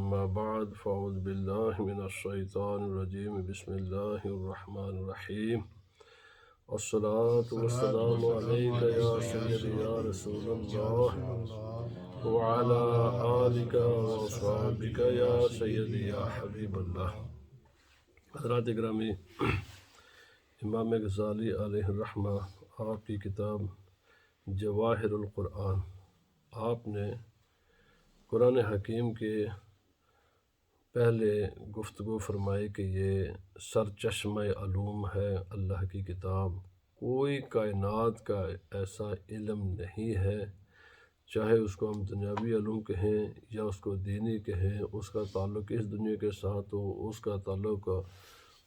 أما بعد فأعوذ بالله من الشيطان الرجيم بسم الله الرحمن الرحيم والصلاة والسلام عليك يا سيدي يا رسول الله وعلى آلك وأصحابك يا سيدي يا حبيب الله۔ حضرات گرامی، امام غزالی علیہ الرحمہ آپ کی کتاب جواہر القرآن، آپ نے قرآن حکیم کے پہلے گفتگو فرمائی کہ یہ سرچشمہ علوم ہے، اللہ کی کتاب۔ کوئی کائنات کا ایسا علم نہیں ہے، چاہے اس کو ہم دنیاوی علوم کہیں یا اس کو دینی کہیں، اس کا تعلق اس دنیا کے ساتھ ہو، اس کا تعلق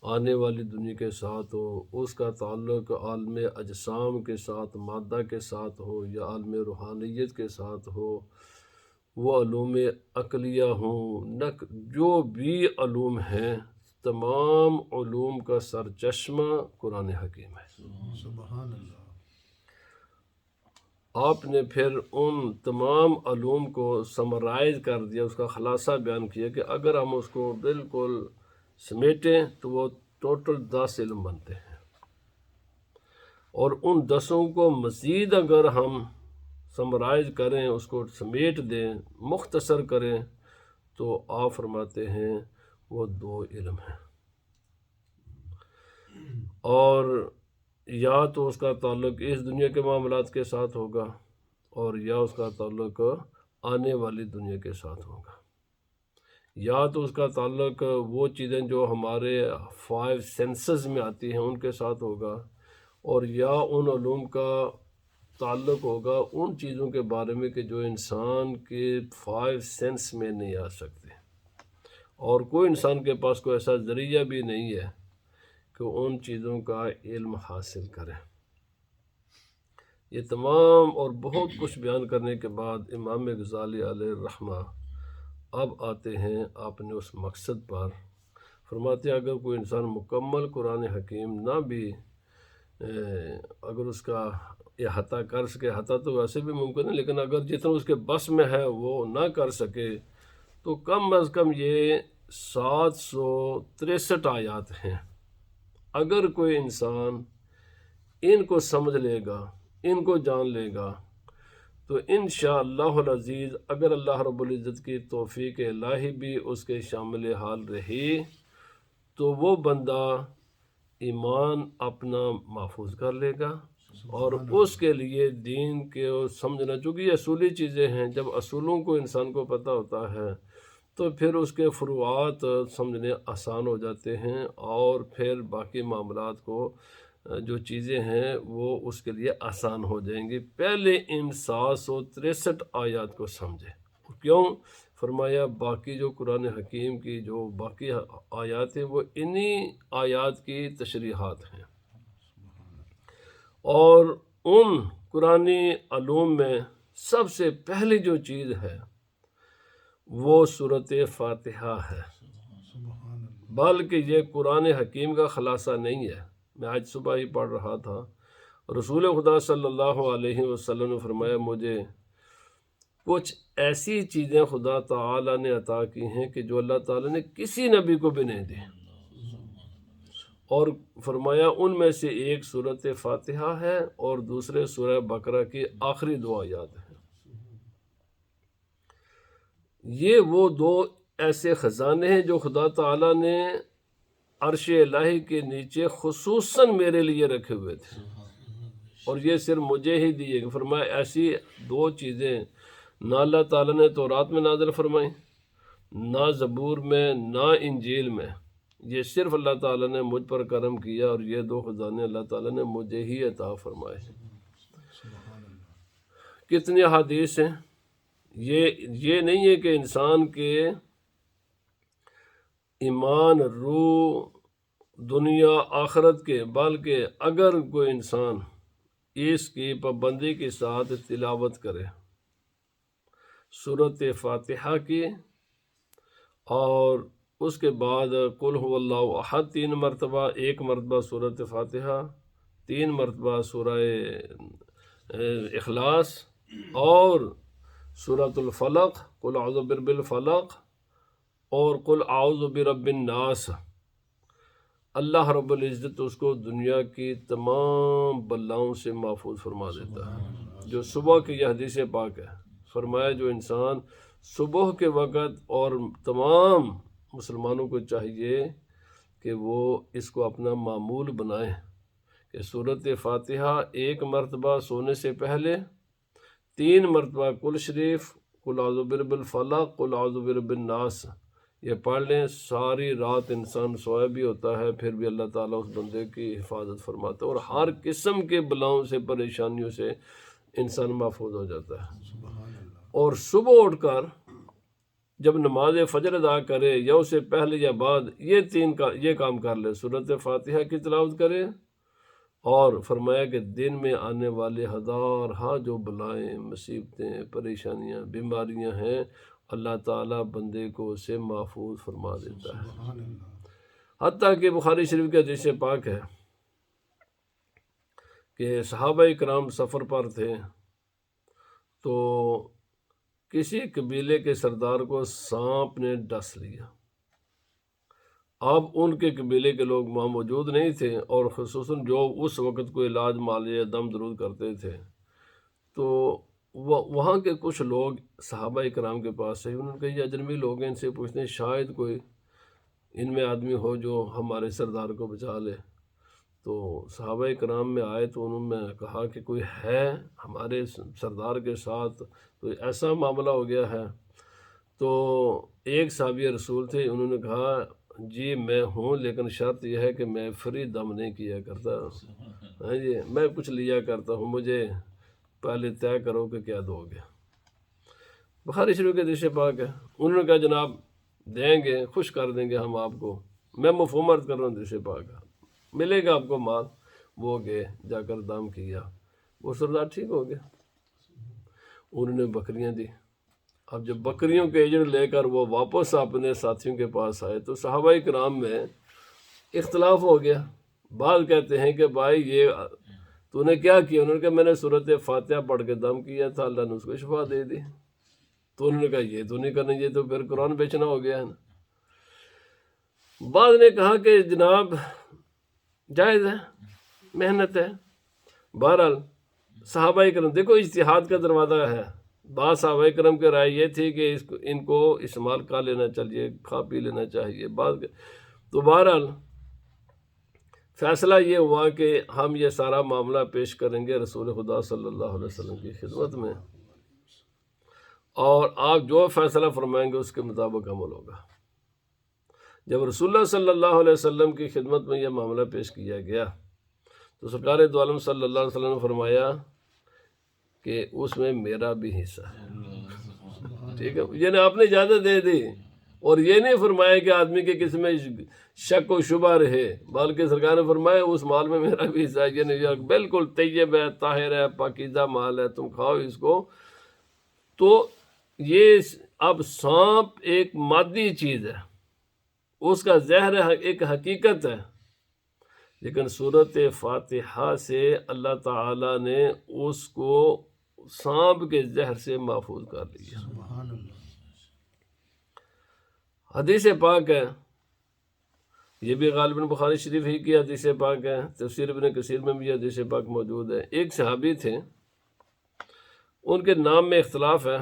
آنے والی دنیا کے ساتھ ہو، اس کا تعلق عالم اجسام کے ساتھ، مادہ کے ساتھ ہو یا عالم روحانیت کے ساتھ ہو، وہ علوم عقلیہ ہوں، جو بھی علوم ہیں، تمام علوم کا سرچشمہ قرآن حکیم ہے۔ سبحان اللہ۔ آپ نے پھر ان تمام علوم کو سمرائز کر دیا، اس کا خلاصہ بیان کیا کہ اگر ہم اس کو بالکل سمیٹیں تو وہ ٹوٹل 10 علم بنتے ہیں، اور ان 10 کو مزید اگر ہم سمرائز کریں، اس کو سمیٹ دیں، مختصر کریں، تو آپ فرماتے ہیں وہ 2 علم ہیں، اور یا تو اس کا تعلق اس دنیا کے معاملات کے ساتھ ہوگا، اور یا اس کا تعلق آنے والی دنیا کے ساتھ ہوگا، یا تو اس کا تعلق وہ چیزیں جو ہمارے 5 سینسز میں آتی ہیں ان کے ساتھ ہوگا، اور یا ان علوم کا تعلق ہوگا ان چیزوں کے بارے میں کہ جو انسان کے 5 سینس میں نہیں آ سکتے، اور کوئی انسان کے پاس کوئی ایسا ذریعہ بھی نہیں ہے کہ ان چیزوں کا علم حاصل کرے۔ یہ تمام اور بہت کچھ بیان کرنے کے بعد امام غزالی علیہ الرحمہ اب آتے ہیں اپنے اس مقصد پر۔ فرماتے ہیں اگر کوئی انسان مکمل قرآن حکیم نہ بھی اگر اس کا احاطہ کر سکے، احاطہ تو ویسے بھی ممکن ہے، لیکن اگر جتنا اس کے بس میں ہے وہ نہ کر سکے، تو کم از کم یہ 763 آیات ہیں۔ اگر کوئی انسان ان کو سمجھ لے گا، ان کو جان لے گا، تو انشاءاللہ العزیز اگر اللہ رب العزت کی توفیق الہی بھی اس کے شامل حال رہی، تو وہ بندہ ایمان اپنا محفوظ کر لے گا، اور اس کے لیے دین کے سمجھنا، چونکہ یہ اصولی چیزیں ہیں، جب اصولوں کو انسان کو پتہ ہوتا ہے تو پھر اس کے فروعات سمجھنے آسان ہو جاتے ہیں، اور پھر باقی معاملات کو جو چیزیں ہیں وہ اس کے لیے آسان ہو جائیں گی۔ پہلے ان 763 آیات کو سمجھے۔ کیوں؟ فرمایا باقی جو قرآن حکیم کی جو باقی آیات ہیں وہ انہی آیات کی تشریحات ہیں، اور ان قرآنی علوم میں سب سے پہلی جو چیز ہے وہ سورۃ فاتحہ ہے، بلکہ یہ قرآن حکیم کا خلاصہ نہیں ہے۔ میں آج صبح ہی پڑھ رہا تھا، رسول خدا صلی اللہ علیہ وسلم نے فرمایا مجھے کچھ ایسی چیزیں خدا تعالیٰ نے عطا کی ہیں کہ جو اللہ تعالیٰ نے کسی نبی کو بھی نہیں دی، اور فرمایا ان میں سے ایک سورۃ فاتحہ ہے اور دوسرے سورہ بقرہ کی آخری 2 آیات ہیں۔ یہ وہ 2 ایسے خزانے ہیں جو خدا تعالیٰ نے عرش الہی کے نیچے خصوصاً میرے لیے رکھے ہوئے تھے، اور یہ صرف مجھے ہی دیے گئے۔ فرمایا ایسی 2 چیزیں نہ اللہ تعالیٰ نے تورات میں نازل فرمائیں، نہ زبور میں، نہ انجیل میں، یہ صرف اللہ تعالیٰ نے مجھ پر کرم کیا، اور یہ 2 خزانے اللہ تعالیٰ نے مجھے ہی عطا فرمائے۔ کتنی احادیث ہیں۔ یہ نہیں ہے کہ انسان کے ایمان، روح، دنیا، آخرت کے، بلکہ اگر کوئی انسان اس کی پابندی کے ساتھ تلاوت کرے سورۃ فاتحہ کی، اور اس کے بعد قل هو اللہ احد 3 مرتبہ، 1 مرتبہ سورۃ فاتحہ، 3 مرتبہ سورہ اخلاص، اور سورۃ الفلق، قل اعوذ برب الفلق، اور قل اعوذ برب الناس، اللہ رب العزت اس کو دنیا کی تمام بلاؤں سے محفوظ فرما دیتا ہے۔ جو صبح کی یہ حدیث پاک ہے، فرمایا جو انسان صبح کے وقت اور تمام مسلمانوں کو چاہیے کہ وہ اس کو اپنا معمول بنائیں کہ سورۃ فاتحہ ایک مرتبہ سونے سے پہلے، 3 مرتبہ کل شریف، قل اعوذ برب الفلق، قل اعوذ برب الناس، یہ پڑھ لیں۔ ساری رات انسان سویا بھی ہوتا ہے، پھر بھی اللہ تعالیٰ اس بندے کی حفاظت فرماتا ہے، اور ہر قسم کے بلاؤں سے، پریشانیوں سے انسان محفوظ ہو جاتا ہے۔ اور صبح اٹھ کر جب نماز فجر ادا کرے یا اسے پہلے یا بعد، یہ کام کر لے، سورۃ فاتحہ کی تلاوت کرے، اور فرمایا کہ دن میں آنے والے ہزارہا جو بلائیں، مصیبتیں، پریشانیاں، بیماریاں ہیں، اللہ تعالیٰ بندے کو اسے محفوظ فرما دیتا ہے۔ حتیٰ کہ بخاری شریف کے حدیث پاک ہے کہ صحابہ کرام سفر پر تھے تو کسی قبیلے کے سردار کو سانپ نے ڈس لیا۔ اب ان کے قبیلے کے لوگ وہاں موجود نہیں تھے، اور خصوصاً جو اس وقت کو علاج معالجہ دم درود کرتے تھے، تو وہاں کے کچھ لوگ صحابہ کرام کے پاس سے، انہوں نے کہا یہ اجنبی لوگ ہیں، ان سے پوچھتے ہیں شاید کوئی ان میں آدمی ہو جو ہمارے سردار کو بچا لے۔ تو صحابہ کرام میں آئے تو انہوں نے کہا کہ کوئی ہے ہمارے سردار کے ساتھ، تو ایسا معاملہ ہو گیا ہے۔ تو ایک صحابی رسول تھے، انہوں نے کہا جی میں ہوں، لیکن شرط یہ ہے کہ میں فری دم نہیں کیا کرتا، ہاں جی میں کچھ لیا کرتا ہوں، مجھے پہلے طے کرو کہ کیا دو گے۔ بخاری شریف کے حدیث پاک ہے۔ انہوں نے کہا جناب دیں گے، خوش کر دیں گے ہم آپ کو، میں مفہوم عرض کر رہا ہوں حدیث پاک ہے، ملے گا آپ کو مال۔ وہ گئے، جا کر دم کیا، وہ سردار ٹھیک ہو گیا۔ انہوں نے بکریاں دی۔ اب جب بکریوں کے ایجنٹ لے کر وہ واپس اپنے ساتھیوں کے پاس آئے تو صحابہ کرام میں اختلاف ہو گیا۔ بعض کہتے ہیں کہ بھائی یہ تو نے کیا کیا؟ انہوں نے کہا میں نے سورۃ فاتحہ پڑھ کے دم کیا تھا، اللہ نے اس کو شفا دے دی۔ تو انہوں نے کہا یہ تو نہیں کرنا، یہ تو پھر قرآن بیچنا ہو گیا ہے نا۔ بعض نے کہا کہ جناب جائز ہے، محنت ہے۔ بہرحال صحابہ کرام دیکھو اجتہاد کا دروازہ ہے، بعض صحابہ کرام کی رائے یہ تھی کہ ان کو استعمال کر لینا چاہیے، کھا پی لینا چاہیے۔ تو بہرحال فیصلہ یہ ہوا کہ ہم یہ سارا معاملہ پیش کریں گے رسول خدا صلی اللہ علیہ وسلم کی خدمت میں، اور آپ جو فیصلہ فرمائیں گے اس کے مطابق عمل ہوگا۔ جب رسول اللہ صلی اللہ علیہ وسلم کی خدمت میں یہ معاملہ پیش کیا گیا تو سرکار دو عالم صلی اللہ علیہ وسلم نے فرمایا کہ اس میں میرا بھی حصہ ہے، ٹھیک ہے، یعنی آپ نے اجازت دے دی، اور یہ نہیں فرمایا کہ آدمی کے کسی میں شک و شبہ رہے، بلکہ سرکار نے فرمایا اس مال میں میرا بھی حصہ ہے، یعنی بالکل طیب ہے، طاہر ہے، پاکیزہ مال ہے، تم کھاؤ اس کو۔ تو یہ اب سانپ ایک مادی چیز ہے، اس کا زہر ایک حقیقت ہے، لیکن سورۃ فاتحہ سے اللہ تعالیٰ نے اس کو سانپ کے زہر سے محفوظ کر لیا۔ حدیث پاک ہے، یہ بھی غالباً بخاری شریف ہی کی حدیث پاک ہے، تفسیر ابن کثیر میں بھی حدیث پاک موجود ہے۔ ایک صحابی تھے، ان کے نام میں اختلاف ہے،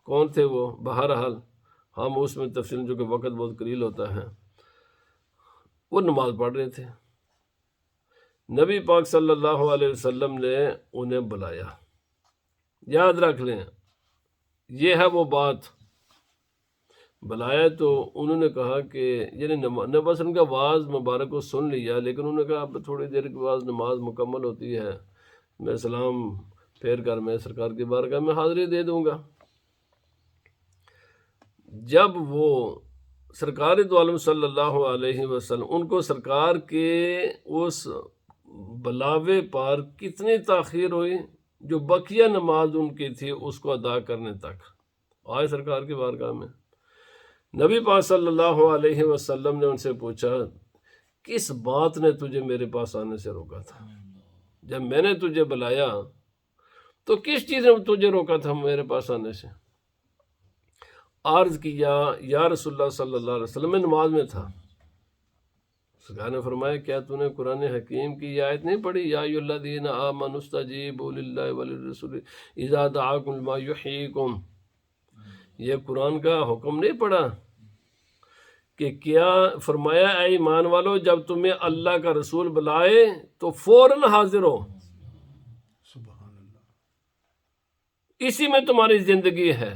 کون تھے وہ؟ بہرحال ہم اس میں تفصیل، جو کہ وقت بہت قلیل ہوتا ہے، وہ نماز پڑھ رہے تھے، نبی پاک صلی اللہ علیہ وسلم نے انہیں بلایا۔ یاد رکھ لیں یہ ہے وہ بات، بلایا تو انہوں نے کہا کہ یعنی نبی وسلم کا آواز مبارک کو سن لیا، لیکن انہوں نے کہا اب تھوڑی دیر کے بعد نماز مکمل ہوتی ہے، میں سلام پھیر کر میں سرکار کی بارگاہ میں حاضری دے دوں گا۔ جب وہ سرکار دو عالم صلی اللہ علیہ وسلم، ان کو سرکار کے اس بلاوے پر کتنی تاخیر ہوئی، جو بقیہ نماز ان کی تھی اس کو ادا کرنے تک آئے سرکار کی بارگاہ میں۔ نبی پاک صلی اللہ علیہ وسلم نے ان سے پوچھا کس بات نے تجھے میرے پاس آنے سے روکا تھا؟ جب میں نے تجھے بلایا تو کس چیز نے تجھے روکا تھا میرے پاس آنے سے؟ عرض کیا یا رسول اللہ صلی اللہ علیہ وسلم، میں نماز میں تھا۔ سرکار نے فرمایا کیا تو نے قرآن حکیم کی یہ آیت نہیں پڑھی، یا ایھا الذین آمنوا استجیبوا للہ وللرسول اذا دعاکم لما یحییکم؟ یہ قرآن کا حکم نہیں پڑھا کہ کیا فرمایا اے ایمان والو جب تمہیں اللہ کا رسول بلائے تو فوراً حاضر ہو، اسی میں تمہاری زندگی ہے۔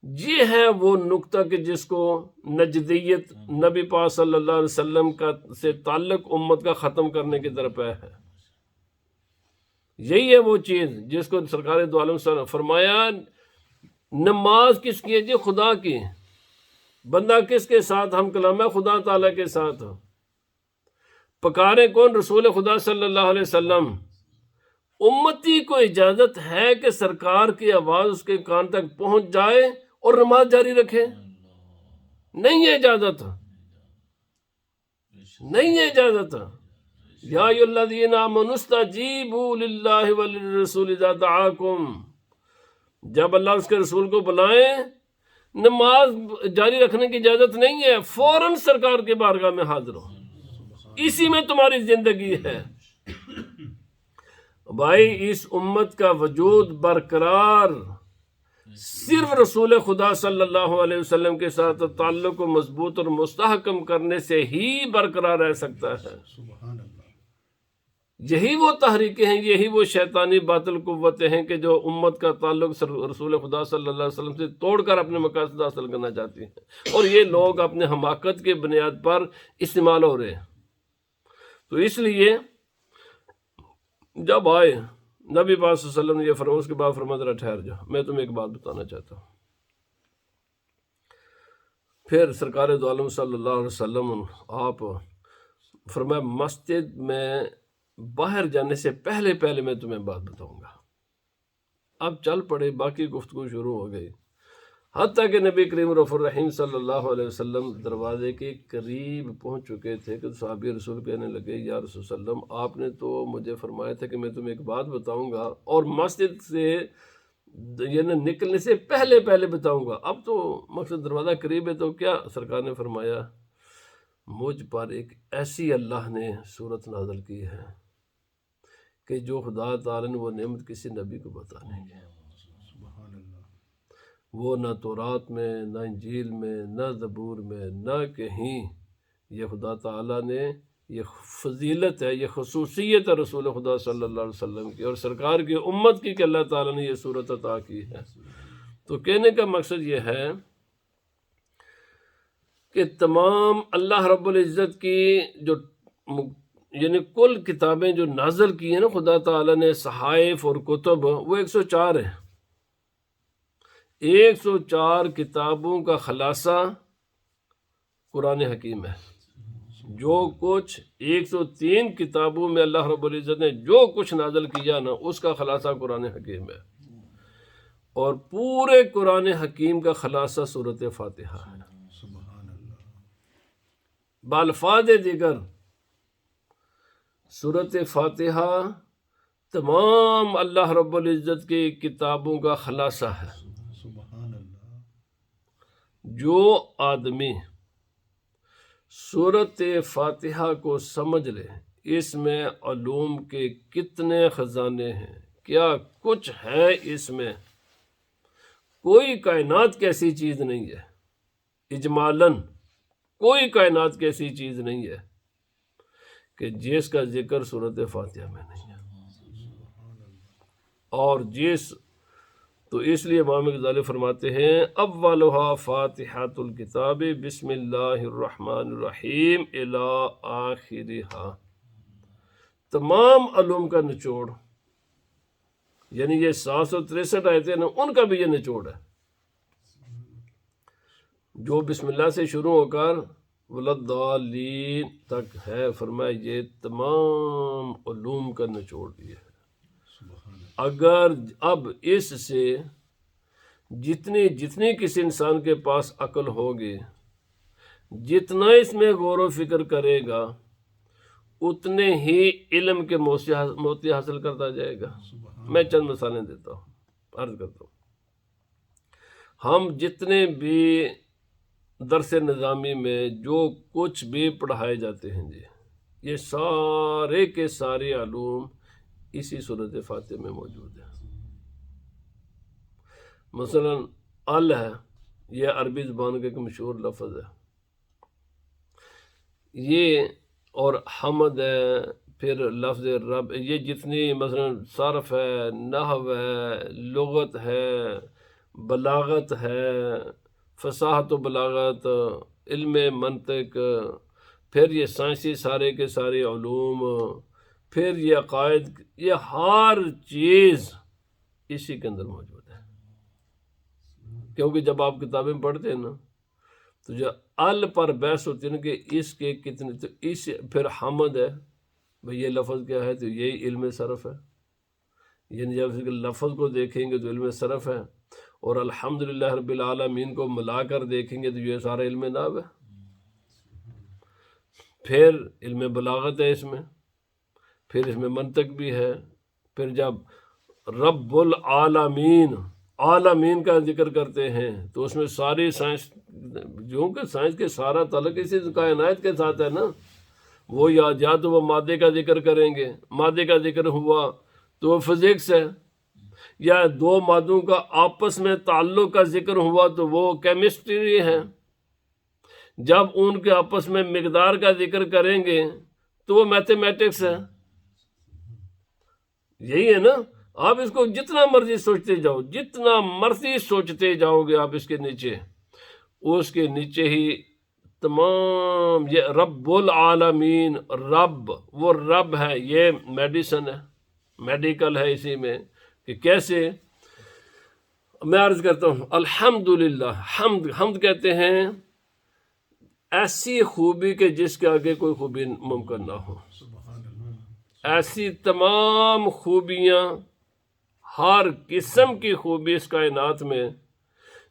یہ ہے وہ نقطہ کہ جس کو نجدیت نبی پاک صلی اللہ علیہ وسلم کا سے تعلق امت کا ختم کرنے کی طرف ہے۔ یہی ہے وہ چیز جس کو سرکار دو عالم صلی اللہ علیہ وسلم فرمایا نماز کس کی ہے جی؟ خدا کی۔ بندہ کس کے ساتھ ہم کلام ہے؟ خدا تعالیٰ کے ساتھ۔ پکارے کون؟ رسول خدا صلی اللہ علیہ وسلم۔ امتی کو اجازت ہے کہ سرکار کی آواز اس کے کان تک پہنچ جائے اور نماز جاری رکھے؟ نہیں ہے اجازت، نہیں ہے اجازت۔ یا ایھا الذین آمنوا استجیبوا للہ وللرسول اذا دعاکم، جب اللہ اس کے رسول کو بلائیں نماز جاری رکھنے کی اجازت نہیں ہے، فوراً سرکار کے بارگاہ میں حاضر ہو، اسی میں تمہاری زندگی ہے۔ بھائی اس امت کا وجود برقرار صرف رسول خدا صلی اللہ علیہ وسلم کے ساتھ تعلق کو مضبوط اور مستحکم کرنے سے ہی برقرار رہ سکتا ہے۔ یہی وہ تحریکیں ہیں، یہی وہ شیطانی باطل قوتیں ہیں کہ جو امت کا تعلق رسول خدا صلی اللہ علیہ وسلم سے توڑ کر اپنے مقاصد حاصل کرنا چاہتی ہیں، اور یہ لوگ اپنے حماقت کے بنیاد پر استعمال ہو رہے ہیں۔ تو اس لیے جب آئے نبی پاک صلی اللہ علیہ وسلم نے یہ فرمایا، اس کے بعد فرمایا ذرا ٹھہر جاؤ، میں تمہیں ایک بات بتانا چاہتا ہوں۔ پھر سرکار دو عالم صلی اللہ علیہ وسلم آپ فرمایا مسجد میں باہر جانے سے پہلے میں تمہیں بات بتاؤں گا۔ اب چل پڑے، باقی گفتگو شروع ہو گئی، حتیٰ کہ نبی کریم رؤوف الرحیم صلی اللہ علیہ وسلم دروازے کے قریب پہنچ چکے تھے کہ صحابی رسول کہنے لگے یا رسول اللہ علیہ وسلم آپ نے تو مجھے فرمایا تھا کہ میں تمہیں ایک بات بتاؤں گا اور مسجد سے یعنی نکلنے سے پہلے بتاؤں گا، اب تو مقصد دروازہ قریب ہے تو کیا؟ سرکار نے فرمایا مجھ پر ایک ایسی اللہ نے صورت نازل کی ہے کہ جو خدا تعالیٰ نے وہ نعمت کسی نبی کو بتا نہیں ہے۔ وہ نہ تورات میں، نہ انجیل میں، نہ زبور میں، نہ کہیں یہ خدا تعالیٰ نے یہ فضیلت ہے، یہ خصوصیت ہے رسول خدا صلی اللہ علیہ وسلم کی اور سرکار کی امت کی کہ اللہ تعالیٰ نے یہ صورت عطا کی ہے۔ تو کہنے کا مقصد یہ ہے کہ تمام اللہ رب العزت کی جو یعنی کل کتابیں جو نازل کی ہیں نا خدا تعالیٰ نے، صحائف اور کتب، وہ 104 ہیں۔ 104 کتابوں کا خلاصہ قرآن حکیم ہے۔ جو کچھ 103 کتابوں میں اللہ رب العزت نے جو کچھ نازل کیا نا، اس کا خلاصہ قرآن حکیم ہے، اور پورے قرآن حکیم کا خلاصہ سورۃ فاتحہ ہے۔ بالفاظ دیگر سورۃ فاتحہ تمام اللہ رب العزت کی کتابوں کا خلاصہ ہے۔ جو آدمی سورۃ فاتحہ کو سمجھ لے، اس میں علوم کے کتنے خزانے ہیں، کیا کچھ ہے اس میں، کوئی کائنات کی ایسی چیز نہیں ہے، اجمالاً کوئی کائنات کی ایسی چیز نہیں ہے کہ جس کا ذکر سورۃ فاتحہ میں نہیں ہے۔ اور تو اس لیے امام غزالی فرماتے ہیں اولها فاتحۃ الکتاب بسم اللہ الرحمن الرحیم الی آخرها، تمام علوم کا نچوڑ، یعنی یہ 763 آیتیں نا، ان کا بھی یہ نچوڑ ہے، جو بسم اللہ سے شروع ہو کر ولضالین تک ہے۔ فرمایا یہ تمام علوم کا نچوڑ یہ ہے۔ اگر اب اس سے جتنی کسی انسان کے پاس عقل ہوگی، جتنا اس میں غور و فکر کرے گا، اتنے ہی علم کے موتی حاصل کرتا جائے گا۔ میں چند مثالیں دیتا ہوں، عرض کرتا ہوں۔ ہم جتنے بھی درس نظامی میں جو کچھ بھی پڑھائے جاتے ہیں جی، یہ سارے کے سارے علوم اسی سورۃ فاتحہ میں موجود ہیں۔ مثلا ال ہے، یہ عربی زبان کا ایک مشہور لفظ ہے، یہ اور حمد ہے، پھر لفظ رب، یہ جتنی مثلا صرف ہے، نحو ہے، لغت ہے، بلاغت ہے، فصاحت و بلاغت، علم منطق، پھر یہ سائنسی سارے کے سارے علوم، پھر یہ عقائد، یہ ہر چیز اسی کے اندر موجود ہے۔ کیونکہ جب آپ کتابیں پڑھتے ہیں نا تو جو ال پر بحث ہوتی ہے نا کہ اس کے کتنے، تو اس پھر حمد ہے، بھئی یہ لفظ کیا ہے، تو یہی علم صرف ہے، یعنی جب اس کے لفظ کو دیکھیں گے تو علم صرف ہے، اور الحمدللہ رب العالمین کو ملا کر دیکھیں گے تو یہ سارا علم نحو ہے، پھر علم بلاغت ہے اس میں، پھر اس میں منطق بھی ہے، پھر جب رب العالمین عالمین کا ذکر کرتے ہیں تو اس میں ساری سائنس، جو کہ سائنس کے سارا تعلق اسی کائنات کے ساتھ ہے نا، وہ یا تو وہ مادے کا ذکر کریں گے، مادے کا ذکر ہوا تو وہ فزکس ہے، یا دو مادوں کا آپس میں تعلق کا ذکر ہوا تو وہ کیمسٹری ہے، جب ان کے آپس میں مقدار کا ذکر کریں گے تو وہ میتھمیٹکس ہے۔ یہی ہے نا، آپ اس کو جتنا مرضی سوچتے جاؤ، جتنا مرضی سوچتے جاؤ گے آپ اس کے نیچے ہی تمام یہ رب العالمین، رب وہ رب ہے، یہ میڈیسن ہے، میڈیکل ہے اسی میں، کہ کیسے میں عرض کرتا ہوں الحمدللہ، حمد کہتے ہیں ایسی خوبی کہ جس کے آگے کوئی خوبی ممکن نہ ہو، ایسی تمام خوبیاں، ہر قسم کی خوبی اس کائنات میں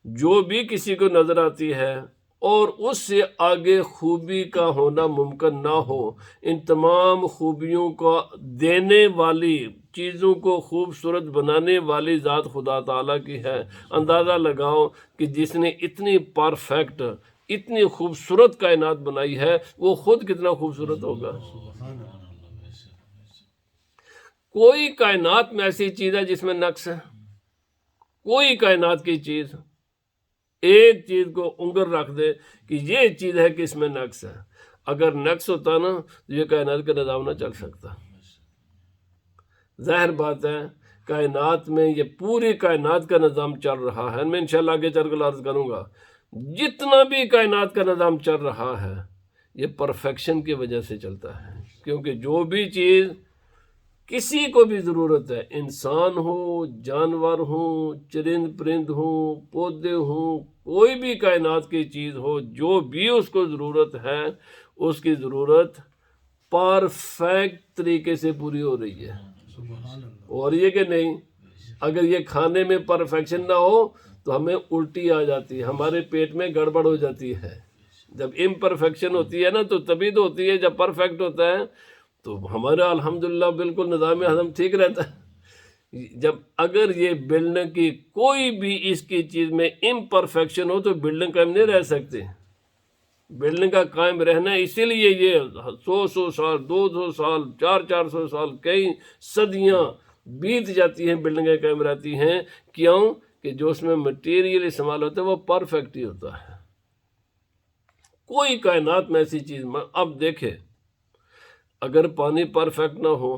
جو بھی کسی کو نظر آتی ہے اور اس سے آگے خوبی کا ہونا ممکن نہ ہو، ان تمام خوبیوں کو دینے والی، چیزوں کو خوبصورت بنانے والی ذات خدا تعالیٰ کی ہے۔ اندازہ لگاؤ کہ جس نے اتنی پرفیکٹ، اتنی خوبصورت کائنات بنائی ہے، وہ خود کتنا خوبصورت ہوگا۔ کوئی کائنات میں ایسی چیز ہے جس میں نقص ہے؟ کوئی کائنات کی چیز ایک چیز کو انگر رکھ دے کہ یہ چیز ہے کہ اس میں نقص ہے، اگر نقص ہوتا نا تو یہ کائنات کا نظام نہ چل سکتا۔ ظاہر بات ہے کائنات میں یہ پوری کائنات کا نظام چل رہا ہے، میں انشاءاللہ آگے چل کر عرض کروں گا، جتنا بھی کائنات کا نظام چل رہا ہے یہ پرفیکشن کی وجہ سے چلتا ہے، کیونکہ جو بھی چیز کسی کو بھی ضرورت ہے، انسان ہو، جانور ہوں، چرند پرند ہوں، پودے ہوں، کوئی بھی کائنات کی چیز ہو، جو بھی اس کو ضرورت ہے اس کی ضرورت پرفیکٹ طریقے سے پوری ہو رہی ہے۔ اور یہ کہ نہیں، اگر یہ کھانے میں پرفیکشن نہ ہو تو ہمیں الٹی آ جاتی ہے، ہمارے پیٹ میں گڑبڑ ہو جاتی ہے۔ جب امپرفیکشن ہوتی ہے نا تو تبھی تو ہوتی ہے، جب پرفیکٹ ہوتا ہے تو ہمارا الحمدللہ بالکل نظام ہضم ٹھیک رہتا ہے۔ جب اگر یہ بلڈنگ کی کوئی بھی اس کی چیز میں امپرفیکشن ہو تو بلڈنگ قائم نہیں رہ سکتے۔ بلڈنگ کا قائم رہنا اسی لیے یہ 100 سال، 200 سال، 400 سال، کئی صدیاں بیت جاتی ہیں، بلڈنگیں قائم رہتی ہیں۔ کیوں کہ جو اس میں مٹیریل استعمال ہوتا ہے وہ پرفیکٹ ہی ہوتا ہے۔ کوئی کائنات میں ایسی چیز، اب دیکھیں اگر پانی پرفیکٹ نہ ہو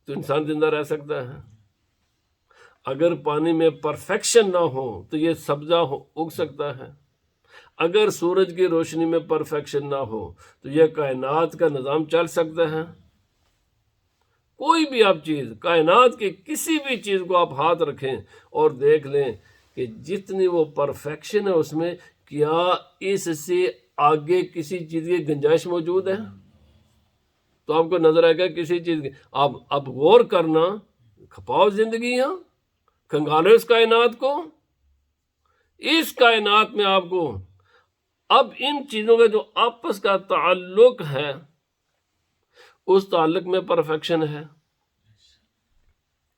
تو انسان زندہ رہ سکتا ہے؟ اگر پانی میں پرفیکشن نہ ہو تو یہ سبزہ اگ سکتا ہے؟ اگر سورج کی روشنی میں پرفیکشن نہ ہو تو یہ کائنات کا نظام چل سکتا ہے؟ کوئی بھی آپ چیز، کائنات کی کسی بھی چیز کو آپ ہاتھ رکھیں اور دیکھ لیں کہ جتنی وہ پرفیکشن ہے اس میں، کیا اس سے آگے کسی چیز کی گنجائش موجود ہے؟ تو آپ کو نظر آئے گا کسی چیز کی، اب غور کرنا، کھپاؤ زندگیاں، کھنگالو اس کائنات کو، اس کائنات میں آپ کو اب ان چیزوں کا جو آپس کا تعلق ہے اس تعلق میں پرفیکشن ہے،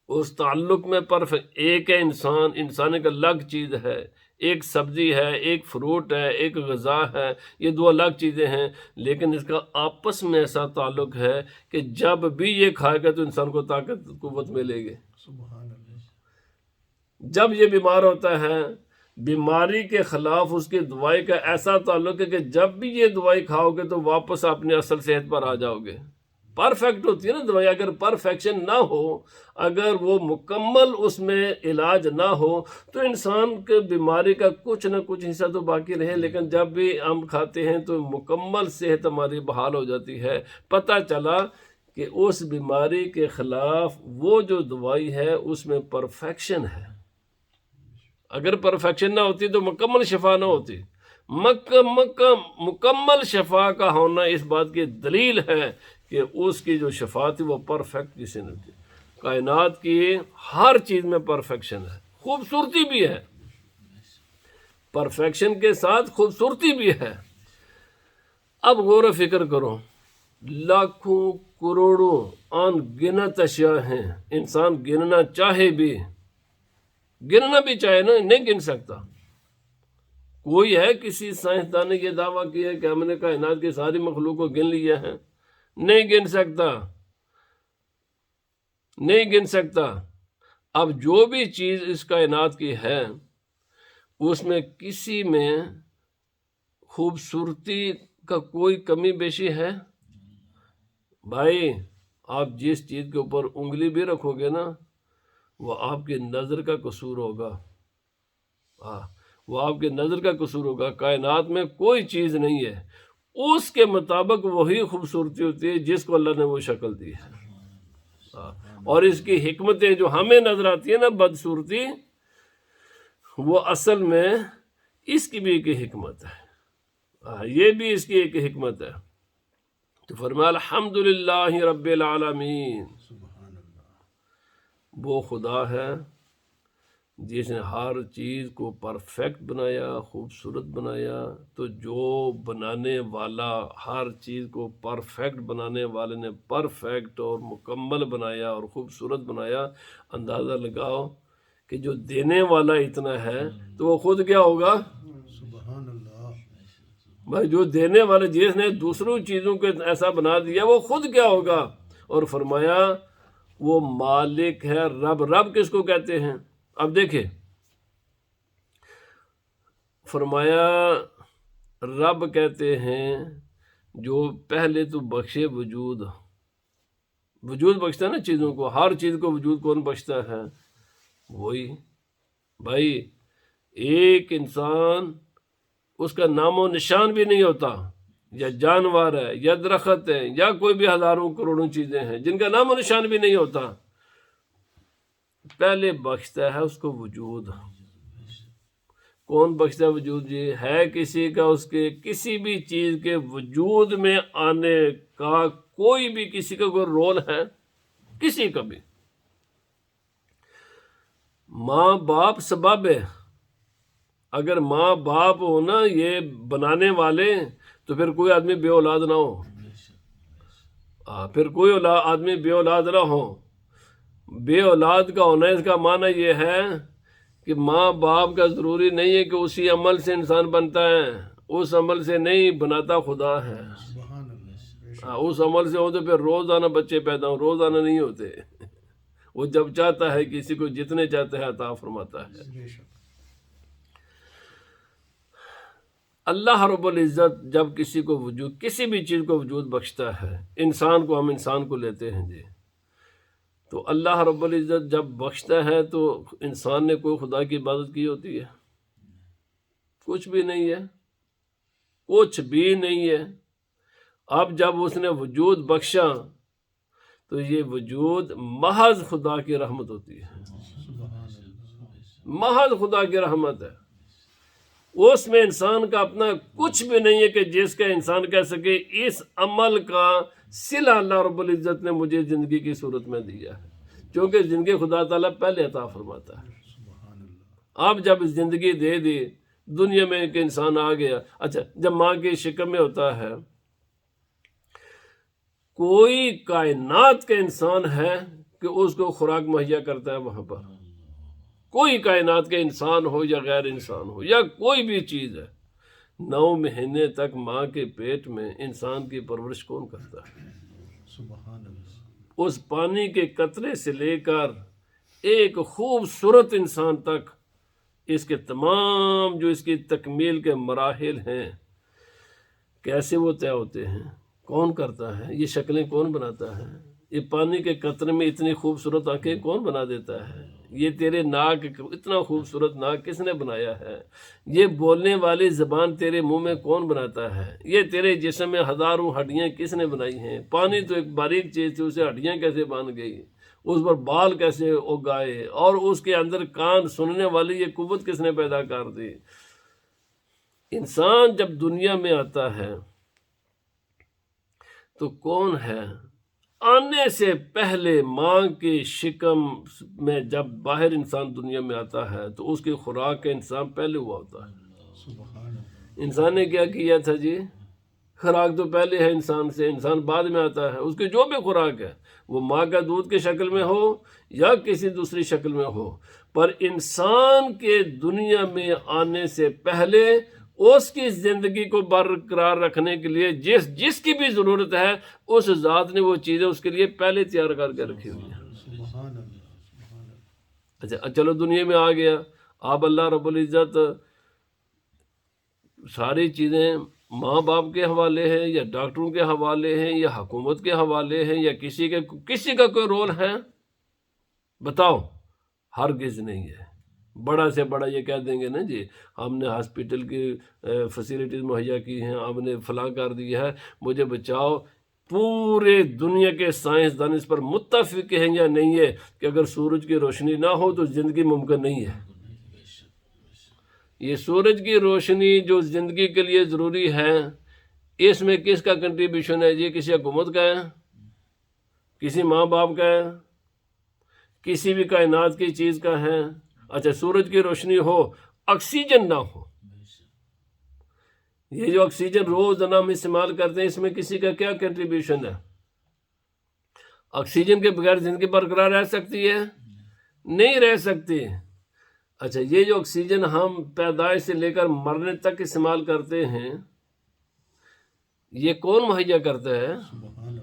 اس تعلق میں ایک ہے انسان کا الگ چیز ہے، ایک سبزی ہے، ایک فروٹ ہے، ایک غذا ہے، یہ دو الگ چیزیں ہیں، لیکن اس کا آپس میں ایسا تعلق ہے کہ جب بھی یہ کھائے گا تو انسان کو طاقت قوت ملے گی۔ جب یہ بیمار ہوتا ہے، بیماری کے خلاف اس کی دوائی کا ایسا تعلق ہے کہ جب بھی یہ دوائی کھاؤ گے تو واپس اپنے اصل صحت پر آ جاؤ گے۔ پرفیکٹ ہوتی ہے نا دوائی، اگر پرفیکشن نہ ہو، اگر وہ مکمل اس میں علاج نہ ہو تو انسان کے بیماری کا کچھ نہ کچھ حصہ تو باقی رہے، لیکن جب بھی ہم کھاتے ہیں تو مکمل صحت ہماری بحال ہو جاتی ہے۔ پتہ چلا کہ اس بیماری کے خلاف وہ جو دوائی ہے اس میں پرفیکشن ہے۔ اگر پرفیکشن نہ ہوتی تو مکمل شفا نہ ہوتی۔ مکمل شفا کا ہونا اس بات کی دلیل ہے کہ اس کی جو شفا تھی وہ پرفیکٹ کسی نے تھی۔ کائنات کی ہر چیز میں پرفیکشن ہے، خوبصورتی بھی ہے، پرفیکشن کے ساتھ خوبصورتی بھی ہے۔ اب غور و فکر کرو، لاکھوں کروڑوں ان گنت اشیاء ہیں، انسان گننا چاہے بھی، گننا بھی چاہے نا، نہیں گن سکتا۔ کوئی ہے کسی سائنسدان نے یہ دعویٰ کیا ہے کہ ہم نے کائنات کی ساری مخلوق کو گن لیا ہے؟ نہیں گن سکتا، نہیں گن سکتا۔ اب جو بھی چیز اس کائنات کی ہے اس میں کسی میں خوبصورتی کا کوئی کمی بیشی ہے؟ بھائی آپ جس چیز کے اوپر انگلی بھی رکھو گے نا وہ آپ کی نظر کا قصور ہوگا، وہ آپ کی نظر کا قصور ہوگا۔ کائنات میں کوئی چیز نہیں ہے اس کے مطابق وہی خوبصورتی ہوتی ہے جس کو اللہ نے وہ شکل دی ہے۔ اور اس کی حکمتیں جو ہمیں نظر آتی ہیں نا بدصورتی، وہ اصل میں اس کی بھی ایک حکمت ہے، یہ بھی اس کی ایک حکمت ہے۔ تو فرمایا الحمدللہ رب العالمین، وہ خدا ہے جس نے ہر چیز کو پرفیکٹ بنایا، خوبصورت بنایا۔ تو جو بنانے والا ہر چیز کو پرفیکٹ بنانے والے نے پرفیکٹ اور مکمل بنایا اور خوبصورت بنایا، اندازہ لگاؤ کہ جو دینے والا اتنا ہے تو وہ خود کیا ہوگا؟ سبحان اللہ۔ بھائی جو دینے والے جس نے دوسروں چیزوں کو ایسا بنا دیا وہ خود کیا ہوگا؟ اور فرمایا وہ مالک ہے، رب۔ رب کس کو کہتے ہیں؟ اب دیکھیں، فرمایا رب کہتے ہیں جو پہلے تو بخشے وجود بخشتا ہے نا چیزوں کو، ہر چیز کو وجود کون بخشتا ہے؟ وہی۔ بھائی ایک انسان اس کا نام و نشان بھی نہیں ہوتا، یا جانور ہے یا درخت ہے یا کوئی بھی ہزاروں کروڑوں چیزیں ہیں جن کا نام و نشان بھی نہیں ہوتا، پہلے بخشتا ہے اس کو وجود۔ کون بخشتا ہے وجود؟ جی ہے کسی کا اس کے کسی بھی چیز کے وجود میں آنے کا کوئی بھی کسی کا کوئی رول ہے؟ کسی کا بھی؟ ماں باپ سبب ہے، اگر ماں باپ ہو نا یہ بنانے والے تو پھر کوئی آدمی بے اولاد نہ ہو، پھر کوئی آدمی بے اولاد نہ ہو۔ بے اولاد کا ہونا اس کا معنی یہ ہے کہ ماں باپ کا ضروری نہیں ہے کہ اسی عمل سے انسان بنتا ہے، اس عمل سے نہیں بناتا خدا ہے۔ سبحان اللہ۔ اس عمل سے ہو تو پھر روزانہ بچے پیدا ہوں، روزانہ نہیں ہوتے۔ وہ جب چاہتا ہے کسی کو جتنے چاہتا ہے عطا فرماتا ہے۔ بے شک۔ اللہ رب العزت جب کسی کو وجود، کسی بھی چیز کو وجود بخشتا ہے، انسان کو، ہم انسان کو لیتے ہیں جی، تو اللہ رب العزت جب بخشتا ہے تو انسان نے کوئی خدا کی عبادت کی ہوتی ہے؟ کچھ بھی نہیں ہے، کچھ بھی نہیں ہے۔ اب جب اس نے وجود بخشا تو یہ وجود محض خدا کی رحمت ہوتی ہے، محض خدا کی رحمت ہے۔ اس میں انسان کا اپنا کچھ بھی نہیں ہے کہ جس کا انسان کہہ سکے اس عمل کا صلہ اللہ رب العزت نے مجھے زندگی کی صورت میں دیا ہے، کیونکہ زندگی خدا تعالیٰ پہلے عطا فرماتا ہے۔ آپ جب زندگی دے دی دنیا میں ایک انسان آ گیا، اچھا جب ماں کی شکم میں ہوتا ہے، کوئی کائنات کا انسان ہے کہ اس کو خوراک مہیا کرتا ہے وہاں پر؟ کوئی کائنات کے انسان ہو یا غیر انسان ہو یا کوئی بھی چیز ہے، 9 مہینے تک ماں کے پیٹ میں انسان کی پرورش کون کرتا ہے؟ سبحان اللہ. اس پانی کے قطرے سے لے کر ایک خوبصورت انسان تک، اس کے تمام جو اس کی تکمیل کے مراحل ہیں، کیسے وہ طے ہوتے ہیں، کون کرتا ہے؟ یہ شکلیں کون بناتا ہے؟ یہ پانی کے قطرے میں اتنی خوبصورت آنکھیں کون بنا دیتا ہے؟ یہ تیرے ناک، اتنا خوبصورت ناک کس نے بنایا ہے؟ یہ بولنے والی زبان تیرے منہ میں کون بناتا ہے؟ یہ تیرے جسم میں ہزاروں ہڈیاں کس نے بنائی ہیں؟ پانی تو ایک باریک چیز تھی، اسے ہڈیاں کیسے بن گئی، اس پر بال کیسے اگائے، اور اس کے اندر کان سننے والی یہ قوت کس نے پیدا کر دی؟ انسان جب دنیا میں آتا ہے تو کون ہے؟ آنے سے پہلے ماں کی شکم میں جب باہر انسان دنیا میں آتا ہے تو اس کی خوراک کا انسان پہلے ہوا ہوتا ہے. سبحان اللہ. انسان نے کیا کیا تھا جی؟ خوراک تو پہلے ہے انسان سے، انسان بعد میں آتا ہے. اس کی جو بھی خوراک ہے وہ ماں کا دودھ کی شکل میں ہو یا کسی دوسری شکل میں ہو، پر انسان کے دنیا میں آنے سے پہلے اس کی زندگی کو برقرار رکھنے کے لیے جس کی بھی ضرورت ہے، اس ذات نے وہ چیزیں اس کے لیے پہلے تیار کر کے رکھی ہوئی ہیں. سبحان اللہ. سبحان اللہ. اچھا چلو دنیا میں آ گیا، اب اللہ رب العزت ساری چیزیں ماں باپ کے حوالے ہیں یا ڈاکٹروں کے حوالے ہیں یا حکومت کے حوالے ہیں یا کسی کا کوئی رول ہے؟ بتاؤ. ہرگز نہیں ہے. بڑا سے بڑا یہ کہہ دیں گے نا جی ہم نے ہاسپٹل کی فیسلٹیز مہیا کی ہیں، ہم نے فلاں کر دیا ہے، مجھے بچاؤ. پورے دنیا کے سائنسدان اس پر متفق ہیں یا نہیں ہے کہ اگر سورج کی روشنی نہ ہو تو زندگی ممکن نہیں ہے. یہ سورج کی روشنی جو زندگی کے لیے ضروری ہے، اس میں کس کا کنٹریبیوشن ہے جی؟ کسی حکومت کا ہے؟ کسی ماں باپ کا ہے؟ کسی بھی کائنات کی چیز کا ہے؟ اچھا سورج کی روشنی ہو، آکسیجن نہ ہو، یہ جو آکسیجن روزانہ ہم استعمال کرتے ہیں اس میں کسی کا کیا کنٹریبیوشن ہے؟ آکسیجن کے بغیر زندگی برقرار رہ سکتی ہے؟ نہیں رہ سکتی. اچھا یہ جو آکسیجن ہم پیدائش سے لے کر مرنے تک استعمال کرتے ہیں، یہ کون مہیا کرتا ہے؟ سبحان اللہ.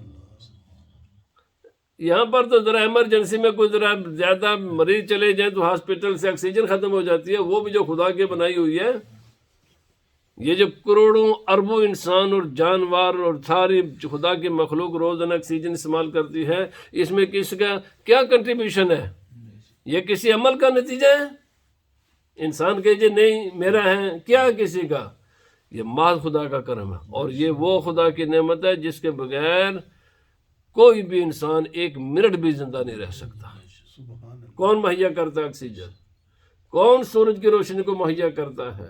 یہاں پر تو ذرا ایمرجنسی میں کوئی ذرا زیادہ مریض چلے جائیں تو ہاسپٹل سے آکسیجن ختم ہو جاتی ہے، وہ بھی جو خدا کی بنائی ہوئی ہے. یہ جو کروڑوں اربوں انسان اور جانور اور ساری خدا کی مخلوق روزانہ آکسیجن استعمال کرتی ہے، اس میں کس کا کیا کنٹریبیوشن ہے؟ یہ کسی عمل کا نتیجہ ہے؟ انسان کہ نہیں میرا ہے، کیا کسی کا؟ یہ محض خدا کا کرم ہے. اور یہ وہ خدا کی نعمت ہے جس کے بغیر کوئی بھی انسان ایک منٹ بھی زندہ نہیں رہ سکتا. سبحان اللہ. کون مہیا کرتا ہے آکسیجن؟ کون سورج کی روشنی کو مہیا کرتا ہے؟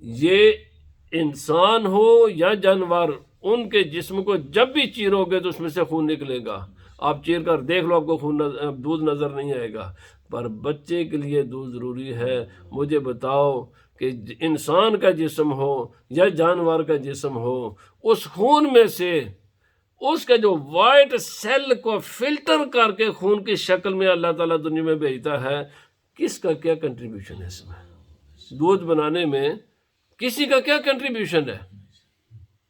یہ انسان ہو یا جانور، ان کے جسم کو جب بھی چیرو گے تو اس میں سے خون نکلے گا. آپ چیر کر دیکھ لو، آپ کو دودھ نظر نہیں آئے گا. پر بچے کے لیے دودھ ضروری ہے. مجھے بتاؤ کہ انسان کا جسم ہو یا جانور کا جسم ہو، اس خون میں سے اس کا جو وائٹ سیل کو فلٹر کر کے خون کی شکل میں اللہ تعالیٰ دنیا میں بھیجتا ہے، کس کا کیا کنٹریبیوشن ہے اس میں؟ دودھ بنانے میں کسی کا کیا کنٹریبیوشن ہے؟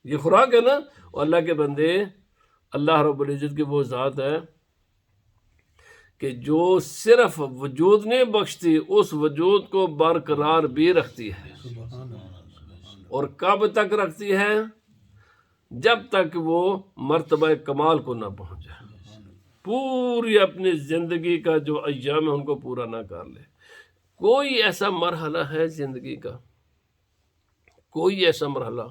یہ خوراک ہے نا. اور اللہ کے بندے، اللہ رب العزت کی وہ ذات ہے کہ جو صرف وجود نہیں بخشتی، اس وجود کو برقرار بھی رکھتی ہے. سبحان اللہ. اور کب تک رکھتی ہے؟ جب تک وہ مرتبہ کمال کو نہ پہنچ جائے، پوری اپنی زندگی کا جو ایام ہے ان کو پورا نہ کر لے. کوئی ایسا مرحلہ ہے زندگی کا، کوئی ایسا مرحلہ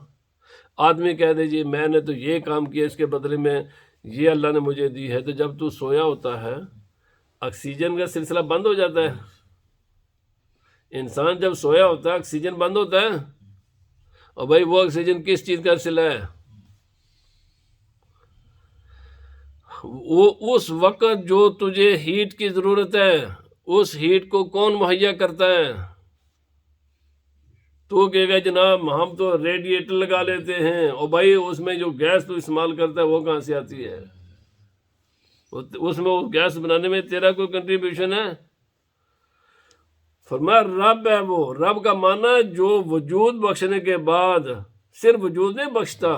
آدمی کہہ دے جی میں نے تو یہ کام کیا، اس کے بدلے میں یہ اللہ نے مجھے دی ہے، تو جب تو سویا ہوتا ہے آکسیجن کا سلسلہ بند ہو جاتا ہے. انسان جب سویا ہوتا ہے آکسیجن بند ہوتا ہے. اور بھائی وہ آکسیجن کس چیز کا سلسلہ ہے؟ وہ اس وقت جو تجھے ہیٹ کی ضرورت ہے، اس ہیٹ کو کون مہیا کرتا ہے؟ تو کہے گا جناب ہم تو ریڈیٹر لگا لیتے ہیں، اور بھائی اس میں جو گیس تو استعمال کرتا ہے وہ کہاں سے آتی ہے؟ اس میں وہ گیس بنانے میں تیرا کوئی کنٹریبیوشن ہے؟ فرمایا رب ہے وہ، رب کا معنی جو وجود بخشنے کے بعد صرف وجود نہیں بخشتا،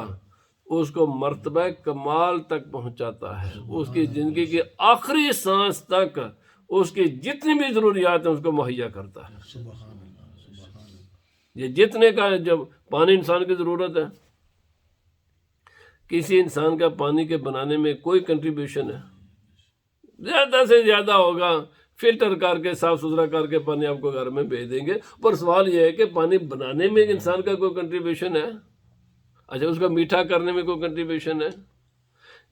اس کو مرتبہ کمال تک پہنچاتا ہے، اس کی زندگی کی آخری سانس تک اس کی جتنی بھی ضروریات ہیں اس کو مہیا کرتا ہے۔ سبحان اللہ، سبحان اللہ۔ یہ جتنے کا جب پانی انسان کی ضرورت ہے، کسی انسان کا پانی کے بنانے میں کوئی کنٹریبیوشن ہے؟ زیادہ سے زیادہ ہوگا، فلٹر کر کے صاف ستھرا کر کے پانی آپ کو گھر میں بھیج دیں گے، پر سوال یہ ہے کہ پانی بنانے میں انسان کا کوئی کنٹریبیوشن ہے؟ اچھا، اس کو میٹھا کرنے میں کوئی کنٹریبیوشن ہے؟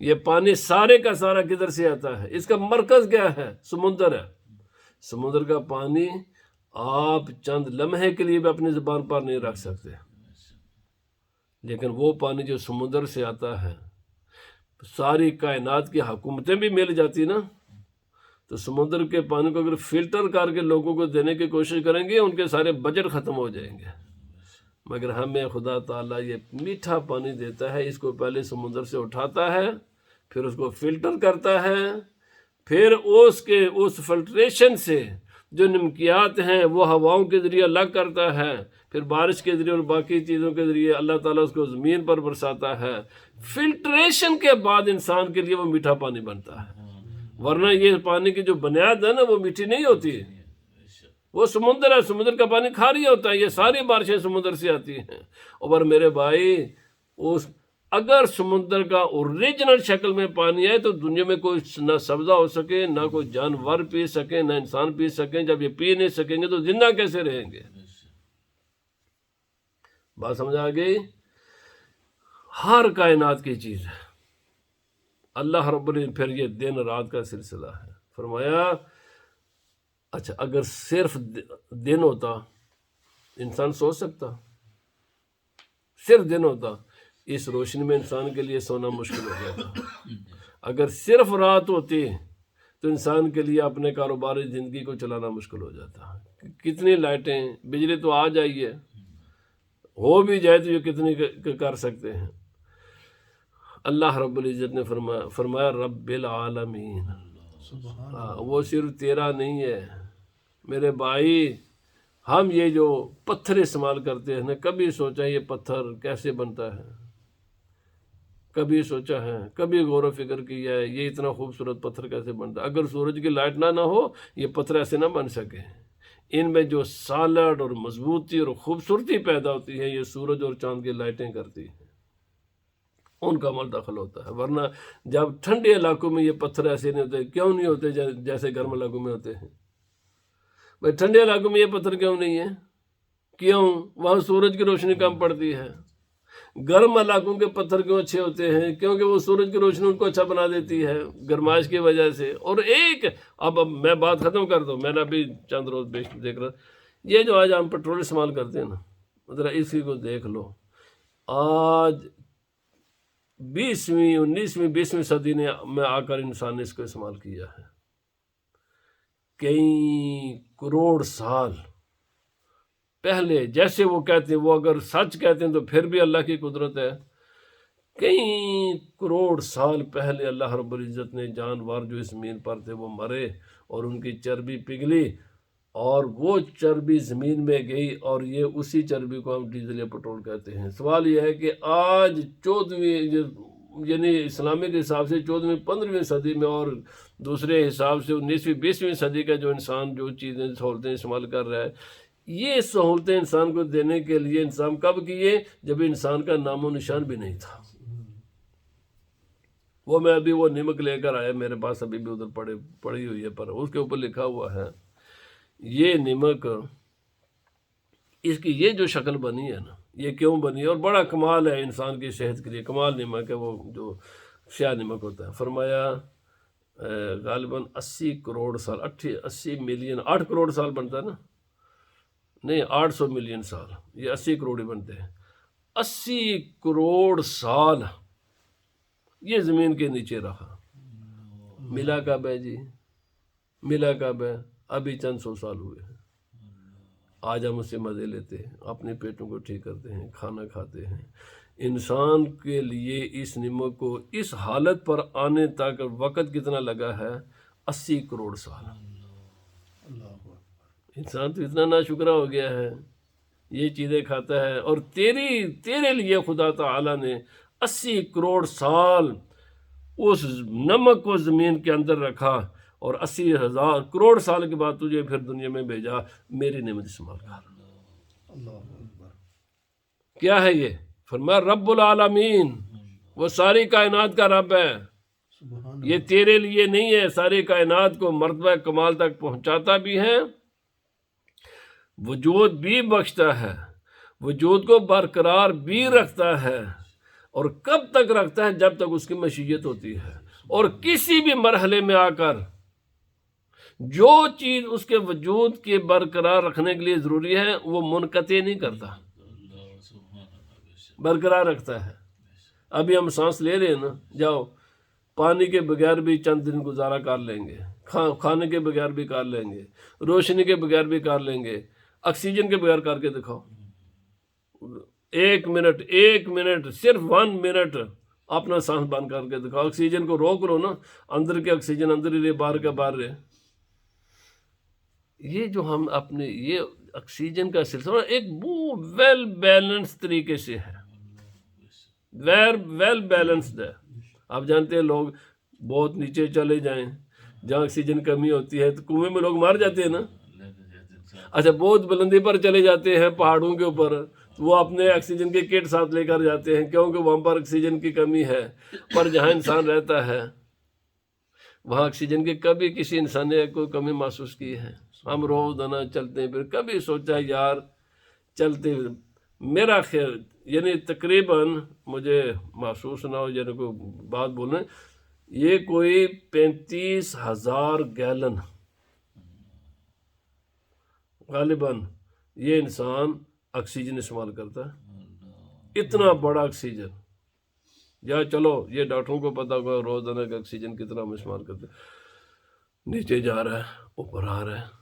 یہ پانی سارے کا سارا کدھر سے آتا ہے؟ اس کا مرکز کیا ہے؟ سمندر ہے۔ سمندر کا پانی آپ چند لمحے کے لیے بھی اپنی زبان پر نہیں رکھ سکتے، لیکن وہ پانی جو سمندر سے آتا ہے، ساری کائنات کی حکومتیں بھی مل جاتی نا، تو سمندر کے پانی کو اگر فلٹر کر کے لوگوں کو دینے کی کوشش کریں گے ان کے سارے بجٹ ختم ہو جائیں گے، مگر ہمیں خدا تعالیٰ یہ میٹھا پانی دیتا ہے، اس کو پہلے سمندر سے اٹھاتا ہے، پھر اس کو فلٹر کرتا ہے، پھر اس فلٹریشن سے جو نمکیات ہیں وہ ہواؤں کے ذریعے الگ کرتا ہے، پھر بارش کے ذریعے اور باقی چیزوں کے ذریعے اللہ تعالیٰ اس کو زمین پر برساتا ہے۔ فلٹریشن کے بعد انسان کے لیے وہ میٹھا پانی بنتا ہے، ورنہ یہ پانی کی جو بنیاد ہے نا وہ میٹھی نہیں ہوتی، وہ سمندر ہے، سمندر کا پانی کھاری ہوتا ہے، یہ ساری بارشیں سمندر سے آتی ہیں۔ اور میرے بھائی، اگر سمندر کا اوریجنل شکل میں پانی ہے تو دنیا میں کوئی نہ سبزہ ہو سکے، نہ کوئی جانور پی سکے، نہ انسان پی سکیں۔ جب یہ پی نہیں سکیں گے تو زندہ کیسے رہیں گے؟ بات سمجھ آ گئی؟ ہر کائنات کی چیز ہے اللہ رب العزت، پھر یہ دن رات کا سلسلہ ہے۔ فرمایا اچھا، اگر صرف دن ہوتا انسان سو سکتا؟ صرف دن ہوتا، اس روشنی میں انسان کے لیے سونا مشکل ہو جاتا۔ اگر صرف رات ہوتی تو انسان کے لیے اپنے کاروباری زندگی کو چلانا مشکل ہو جاتا۔ کتنی لائٹیں، بجلی تو آ جائیے، ہو بھی جائے تو یہ کتنی کر سکتے ہیں؟ اللہ رب العزت نے فرمایا رب العالمین، وہ صرف تیرا نہیں ہے میرے بھائی۔ ہم یہ جو پتھر استعمال کرتے ہیں نا، کبھی سوچا یہ پتھر کیسے بنتا ہے؟ کبھی سوچا ہے؟ کبھی غور و فکر کیا ہے یہ اتنا خوبصورت پتھر کیسے بنتا ہے؟ اگر سورج کی لائٹ نہ ہو یہ پتھر ایسے نہ بن سکے۔ ان میں جو سالڈ اور مضبوطی اور خوبصورتی پیدا ہوتی ہے یہ سورج اور چاند کی لائٹیں کرتی ہیں، ان کا عمل دخل ہوتا ہے۔ ورنہ جب ٹھنڈے علاقوں میں یہ پتھر ایسے نہیں ہوتے، کیوں نہیں ہوتے جیسے گرم علاقوں میں ہوتے ہیں؟ بھائی ٹھنڈے علاقوں میں یہ پتھر کیوں نہیں ہے؟ کیوں؟ وہاں سورج کی روشنی کم پڑتی ہے۔ گرم علاقوں کے پتھر کیوں اچھے ہوتے ہیں؟ کیونکہ وہ سورج کی روشنی ان کو اچھا بنا دیتی ہے گرمائش کی وجہ سے۔ اور ایک اب میں بات ختم کر دوں، میں نے ابھی چند روز دیکھ رہا، یہ جو آج ہم پیٹرول استعمال کرتے ہیں نا، ذرا اسی کو دیکھ لو۔ آج 19ویں صدی میں آ کر انسان نے اس کو استعمال کیا ہے۔ کئی کروڑ سال پہلے، جیسے وہ کہتے ہیں، وہ اگر سچ کہتے ہیں تو پھر بھی اللہ کی قدرت ہے، کئی کروڑ سال پہلے اللہ رب العزت نے جانور جو اس زمین پر تھے وہ مرے اور ان کی چربی پگھلی اور وہ چربی زمین میں گئی، اور یہ اسی چربی کو ہم ڈیزل یا پیٹرول کہتے ہیں۔ سوال یہ ہے کہ آج 14ویں یعنی اسلامک حساب سے 14ویں 15ویں صدی میں اور دوسرے حساب سے 19ویں 20ویں صدی کا جو انسان جو چیزیں سہولتیں استعمال کر رہا ہے، یہ سہولتیں انسان کو دینے کے لیے انسان کب کیے؟ جب انسان کا نام و نشان بھی نہیں تھا۔ وہ میں ابھی وہ نمک لے کر آیا، میرے پاس ابھی بھی ادھر پڑی ہوئی ہے، پر اس کے اوپر لکھا ہوا ہے یہ نمک، اس کی یہ جو شکل بنی ہے نا، یہ کیوں بنی ہے؟ اور بڑا کمال ہے انسان کی صحت کے لیے، کمال نمک ہے وہ جو سیاہ نمک ہوتا ہے۔ فرمایا غالباً 80 کروڑ سال، 80 ملین، 8 کروڑ سال بنتا ہے نا، نہیں 800 ملین سال، یہ 80 کروڑ ہی بنتے ہیں۔ 80 کروڑ سال یہ زمین کے نیچے رہا، ملا کب ہے جی؟ ملا کب ہے؟ ابھی چند سو سال ہوئے ہیں۔ آج ہم اس سے مزے لیتے ہیں، اپنے پیٹوں کو ٹھیک کرتے ہیں، کھانا کھاتے ہیں۔ انسان کے لیے اس نمک کو اس حالت پر آنے تک وقت کتنا لگا ہے؟ 80 کروڑ سال۔ انسان تو اتنا ناشکرا ہو گیا ہے، یہ چیزیں کھاتا ہے، اور تیرے لیے خدا تعالیٰ نے 80 کروڑ سال اس نمک کو زمین کے اندر رکھا، اور 80,000 کروڑ سال کے بعد تجھے پھر دنیا میں بھیجا، میری نعمت استعمال کر۔ کیا ہے یہ؟ فرمایا رب العالمین، وہ ساری کائنات کا رب ہے، یہ تیرے لیے نہیں ہے، ساری کائنات کو مرتبہ کمال تک پہنچاتا بھی ہے، وجود بھی بخشتا ہے، وجود کو برقرار بھی رکھتا ہے، اور کب تک رکھتا ہے؟ جب تک اس کی مشیت ہوتی ہے، اور کسی بھی مرحلے میں آ کر جو چیز اس کے وجود کے برقرار رکھنے کے لیے ضروری ہے وہ منقطع نہیں کرتا، برقرار رکھتا ہے۔ ابھی ہم سانس لے رہے ہیں نا، جاؤ پانی کے بغیر بھی چند دن گزارا کر لیں گے، کھانے کے بغیر بھی کر لیں گے، روشنی کے بغیر بھی کر لیں گے، آکسیجن کے بغیر کر کے دکھاؤ، 1 منٹ صرف 1 منٹ اپنا سانس بند کر کے دکھاؤ، آکسیجن کو روک لو نا، اندر کے آکسیجن اندر ہی رہے، باہر کا باہر رہے۔ یہ جو ہم اپنے یہ آکسیجن کا سلسلہ ایک ویل بیلنس طریقے سے ہے، ویل بیلنسڈ ہے۔ آپ جانتے ہیں لوگ بہت نیچے چلے جائیں جہاں آکسیجن کمی ہوتی ہے تو کنویں میں لوگ مار جاتے ہیں نا، اچھا بہت بلندی پر چلے جاتے ہیں پہاڑوں کے اوپر، تو وہ اپنے آکسیجن کے کٹ ساتھ لے کر جاتے ہیں کیونکہ وہاں پر آکسیجن کی کمی ہے، پر جہاں انسان رہتا ہے وہاں آکسیجن کی کبھی کسی انسان نے کوئی کمی محسوس کی ہے؟ ہم روزانہ چلتے ہیں، پھر کبھی سوچا یار چلتے، میرا خیال یعنی تقریباً مجھے محسوس نہ ہو یعنی کوئی بات بولیں، یہ کوئی 35,000 گیلن غالباً یہ انسان آکسیجن استعمال کرتا ہے، اتنا بڑا آکسیجن۔ یا چلو یہ ڈاکٹروں کو پتا ہوگا روزانہ کا آکسیجن کتنا ہم استعمال کرتے ہیں، نیچے جا رہا ہے اوپر آ رہا ہے،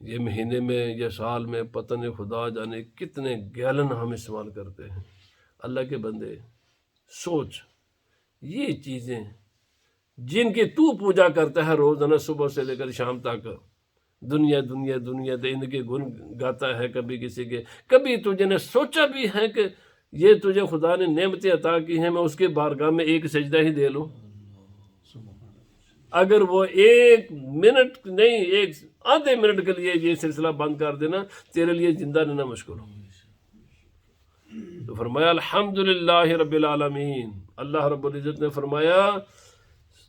یہ مہینے میں یا سال میں پتہ نہیں خدا جانے کتنے گیلن ہم استعمال کرتے ہیں۔ اللہ کے بندے سوچ، یہ چیزیں جن کی تو پوجا کرتا ہے روزانہ صبح سے لے کر شام تک، دنیا دنیا دنیا دے ان کے گن گاتا ہے، کبھی کسی کے، کبھی تجھے نے سوچا بھی ہے کہ یہ تجھے خدا نے نعمتیں عطا کی ہیں، میں اس کے بارگاہ میں ایک سجدہ ہی دے لوں؟ اگر وہ 1 منٹ نہیں، 1 آدھے منٹ کے لیے یہ سلسلہ بند کر دینا، تیرے لیے زندہ رہنا مشکل ہو۔ تو فرمایا الحمدللہ رب العالمین، اللہ رب العزت نے فرمایا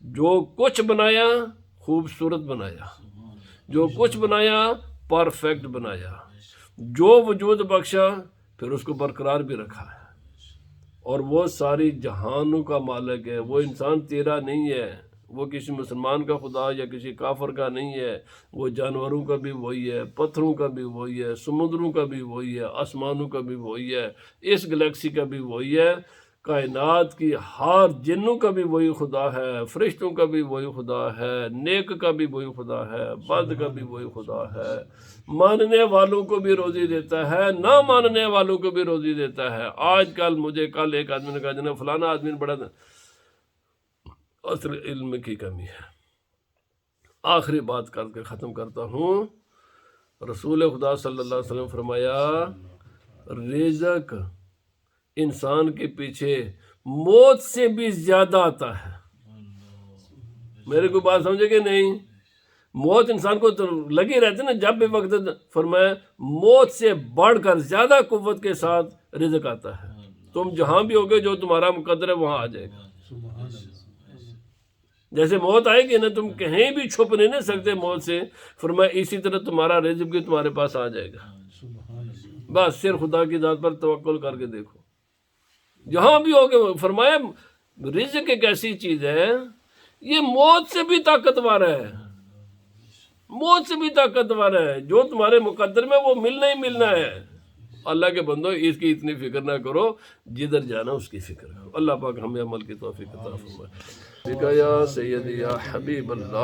جو کچھ بنایا خوبصورت بنایا، جو کچھ بنایا پرفیکٹ بنایا، جو وجود بخشا پھر اس کو برقرار بھی رکھا ہے، اور وہ ساری جہانوں کا مالک ہے۔ وہ انسان تیرا نہیں ہے، وہ کسی مسلمان کا خدا یا کسی کافر کا نہیں ہے، وہ جانوروں کا بھی وہی ہے، پتھروں کا بھی وہی ہے، سمندروں کا بھی وہی ہے، آسمانوں کا بھی وہی ہے، اس گلیکسی کا بھی وہی ہے، کائنات کی ہر جنوں کا بھی وہی خدا ہے، فرشتوں کا بھی وہی خدا ہے، نیک کا بھی وہی خدا ہے، بد کا بھی وہی خدا ہے، ماننے والوں کو بھی روزی دیتا ہے، نہ ماننے والوں کو بھی روزی دیتا ہے۔ آج کل مجھے کل ایک آدمی نے کہا جناب فلانا آدمی بڑا اصل علم کی کمی ہے۔ آخری بات کر کے ختم کرتا ہوں، رسول خدا صلی اللہ علیہ وسلم فرمایا رزق انسان کے پیچھے موت سے بھی زیادہ آتا ہے۔ میرے کو بات سمجھے کہ نہیں؟ موت انسان کو تو لگی رہتی نا جب بھی وقت، فرمایا موت سے بڑھ کر زیادہ قوت کے ساتھ رزق آتا ہے۔ تم جہاں بھی ہوگے جو تمہارا مقدر ہے وہاں آ جائے گا۔ جیسے موت آئے گی نا، تم کہیں بھی چھپ نہیں سکتے موت سے، فرمایا اسی طرح تمہارا رزق بھی تمہارے پاس آ جائے گا۔ بس صرف خدا کی ذات پر توکل کر کے دیکھو، جہاں بھی ہوگے۔ فرمایا رزق ایک ایسی چیز ہے، یہ موت سے بھی طاقتور ہے، موت سے بھی طاقتور ہے، جو تمہارے مقدر میں وہ ملنا ہی ملنا ہے۔ اللہ کے بندو اس کی اتنی فکر نہ کرو، جدھر جانا اس کی فکر کرو۔ اللہ پاک ہمیں عمل کی توفیق عطا فرمائے۔ یا سیدی یا حبیب اللہ